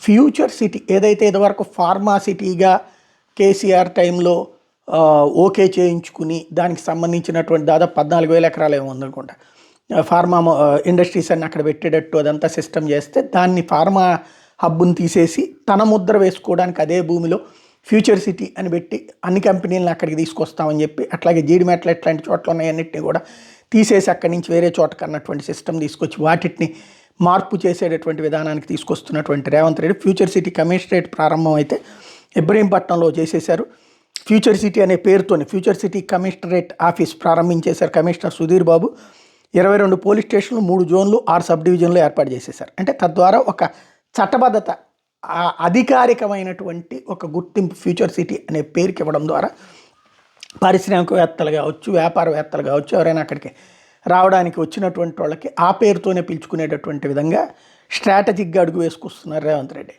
Future city ఏదైతే ఇదివరకు pharma సిటీగా కేసీఆర్ టైంలో ఓకే చేయించుకుని దానికి సంబంధించినటువంటి దాదాపు 14,000 ఎకరాలు ఏమో ఉందనుకుంటా ఫార్మా ఇండస్ట్రీస్ అన్ని అక్కడ పెట్టేటట్టు అదంతా సిస్టమ్ చేస్తే దాన్ని ఫార్మా హబ్ని తీసేసి తన ముద్ర వేసుకోవడానికి అదే భూమిలో ఫ్యూచర్ సిటీ అని పెట్టి అన్ని కంపెనీలను అక్కడికి తీసుకొస్తామని చెప్పి అట్లాగే జీడిమెట్ల ఇట్లాంటి చోట్ల ఉన్నాయన్నింటినీ కూడా తీసేసి అక్కడి నుంచి వేరే చోటకు అన్నటువంటి సిస్టమ్ తీసుకొచ్చి వాటిని మార్పు చేసేటటువంటి విధానానికి తీసుకొస్తున్నటువంటి Revanth Reddy future city commissionerate ప్రారంభం అయితే ఇబ్రహీంపట్నంలో చేసేశారు. ఫ్యూచర్ సిటీ అనే పేరుతోని ఫ్యూచర్ సిటీ కమిషనరేట్ ఆఫీస్ ప్రారంభించేశారు కమిషనర్ సుధీర్ బాబు. 22 పోలీస్ స్టేషన్లు, 3 జోన్లు, 6 సబ్ డివిజన్లు ఏర్పాటు చేసేశారు. అంటే తద్వారా ఒక చట్టబద్ధత అధికారికమైనటువంటి ఒక గుర్తింపు ఫ్యూచర్ సిటీ అనే పేరుకి ఇవ్వడం ద్వారా పారిశ్రామికవేత్తలు కావచ్చు, వ్యాపారవేత్తలు కావచ్చు, ఎవరైనా అక్కడికి రావడానికి వచ్చినటువంటి వాళ్ళకి ఆ పేరుతోనే పిలుచుకునేటటువంటి విధంగా స్ట్రాటజిక్గా అడుగు వేసుకొస్తున్నారు రేవంత్ రెడ్డి.